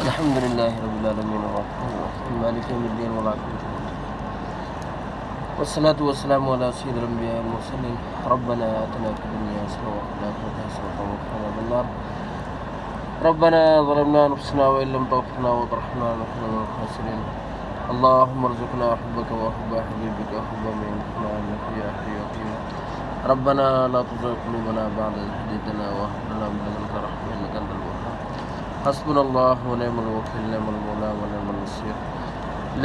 الحمد لله رب العالمين الرحمن الرحيم مالك يوم الدين والعاقبة والصلاة والسلام على سيد الأنبياء والمرسلين ربنا آتنا في الدنيا حسنة وفي الآخرة حسنة وقنا عذاب النار ربنا ظلمنا أنفسنا وإن لم تغفر لنا وترحمنا لنكن من الخاسرين اللهم ارزقنا حبك وحب حبيبك وحب من يحبنا إنك يا حي يا قيوم ربنا لا تزغ قلوبنا بعد إذ هديتنا وهب لنا من لدنك رحمة إنك أنت الوهاب حسبنا الله ونعم الوكيل نعم المولى ونعم النصير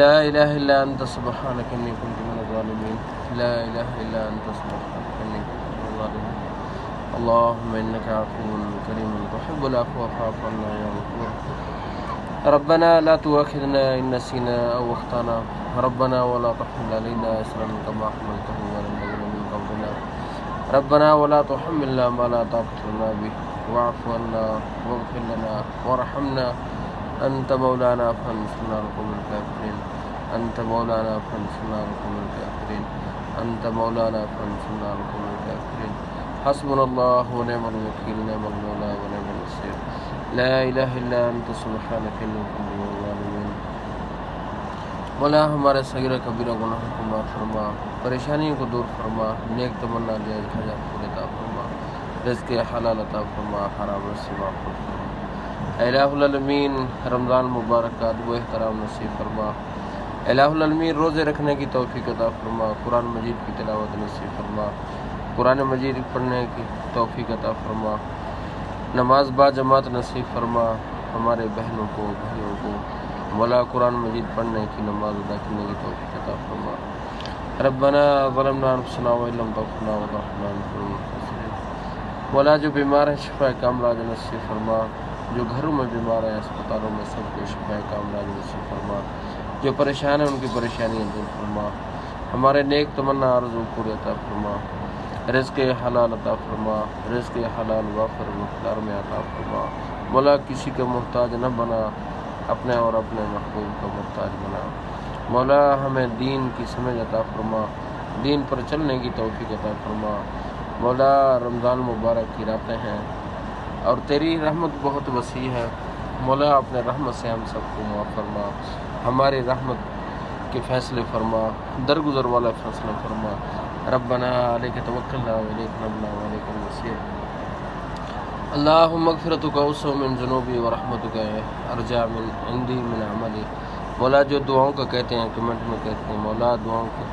لا إله إلا أنت سبحانك إني كنت من الظالمين لا إله إلا أنت سبحانك إني كنت من الظالمين اللهم إنك عفو كريم تحب العفو فاعف عنا يا غفور ربنا لا تؤاخذنا إن نسينا أو أخطأنا ربنا ولا تحمل علينا إصرا كما حملته على الذين من قبلنا ربنا ولا تحملنا ما لا طاقة لنا به واعف عنا واغفر لنا وارحمنا أنت مولانا فانصرنا على القوم الكافرين أنت مولانا فانصرنا على القوم الكافرين أنت مولانا فانصرنا على القوم الكافرين حسبنا الله ونعم الوكيل نعم المولى ونعم النصير لا إله إلا أنت سبحانك إني كنت من الظالمين مولا ہمارے صغیر کبیرہ گناہوں کو معاف فرما پریشانیوں کو دور فرما نیک تمنا جائز حاجات پورے عطا فرما رزق حلال عطا فرما حرام سے معاف فرما اے الہ العالمین رمضان مبارک کا ادب و احترام نصیب فرما اے الہ العالمین روزے رکھنے کی توفیق عطا فرما قرآن مجید کی تلاوت نصیب فرما قرآن مجید پڑھنے کی توفیق عطا فرما نماز با جماعت نصیب فرما ہمارے بہنوں کو بھائیوں کو مولا قرآن مجید پڑھنے کی نماز ادا کرنے کی توفیق عطا فرما ربنا ظلمنا انفسنا وان لم تغفر لنا وترحمنا لنكن من الخاسرين مولا جو بیمار ہیں شفا کاملہ نصیب فرما جو گھروں میں بیمار ہیں اسپتالوں میں سب کو شفا کاملہ نصیب فرما جو پریشان ہیں ان کی پریشانیاں دور فرما ہمارے نیک تمنا آرزو پورے عطا فرما رزق حلال عطا فرما رزق حلال وافر مقدار میں عطا فرما مولا کسی کا محتاج نہ بنا اپنے اور اپنے محبوب کا محتاج بنا مولا ہمیں دین کی سمجھ عطا فرما دین پر چلنے کی توفیق عطا فرما مولا رمضان مبارک کی راتیں ہیں اور تیری رحمت بہت وسیع ہے مولا اپنے رحمت سے ہم سب کو معاف فرما ہماری رحمت کے فیصلے فرما درگزر والا فیصلہ فرما ربنا علیک توکلنا وعلیک نبنا وعلیک المصیر اللہم مغفرتک اوسع من ذنوبی ورحمتک ارجع من عندی من عملی مولا جو دعاؤں کا کہتے ہیں کمنٹ میں کہتے ہیں مولا دعاؤں کو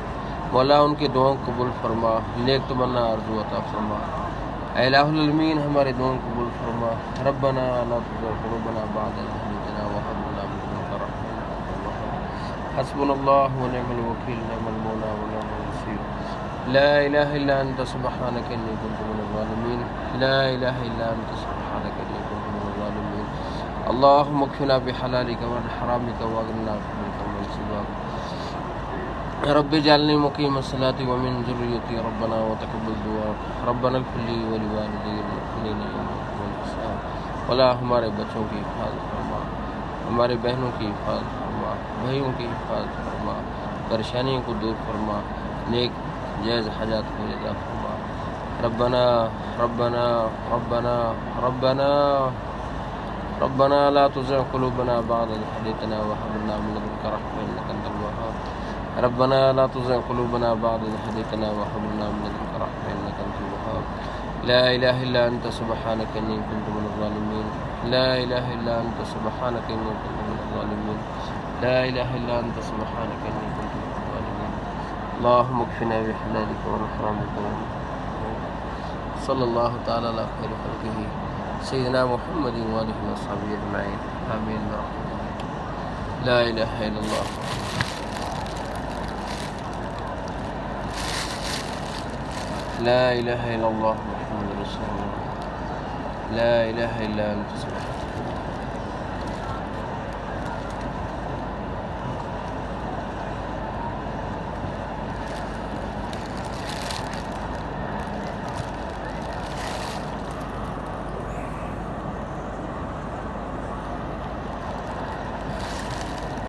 مولا ان کی دعاؤں کو قبول فرما نیک تمنا آرزو عطا فرما اے الہ العالمین ہمارے دعاؤں کو قبول فرما ربنا لا تزغ قلوبنا بعد إذ هديتنا وهب لنا من لدنك رحمة إنك أنت الوهاب حسبنا الله ونعم الوكيل نعم المولى ونعم النصير لا إله إلا أنت سبحانك إني كنت من الظالمين لا إله إلا أنت سبحانك إني كنت من الظالمين اللهم اكفنا بحلالك وعن حرامك واغننا بفضلك ومن سواك رب اجعلني مقيم الصلاة ومن ذريتي ربنا وتقبل دعاء ربنا اغفر لي ولوالدي والمؤمنين يوم الحساب مولا ہمارے بچوں کی حفاظت فرما ہمارے بہنوں کی حفاظت فرما بھائیوں کی حفاظت فرما پریشانیوں کو دور فرما نیک جائز حاجات کو عطا فرما ربنا ربنا ربنا ربنا ربنا لا تزغ قلوبنا بعد إذ هديتنا وهب لنا من لدنك رحمة إنك أنت الوهاب ربنا لا تزغ قلوبنا بعد إذ هديتنا وهب لنا من لدنك رحمة إنك أنت الوهاب لا إله إلا أنت سبحانك إني كنت من الظالمين لا إله إلا أنت سبحانك إني كنت من الظالمين لا إله إلا أنت سبحانك إني كنت من الظالمين اللهم اكفنا بحلالك وعن حرامك صلى الله تعالى على خير خلقه سيدنا محمد وآله وصحبه أجمعين آمين برحمتك لا إله إلا الله لا إله إلا الله محمد رسول الله لا إله إلا أنت سبحانك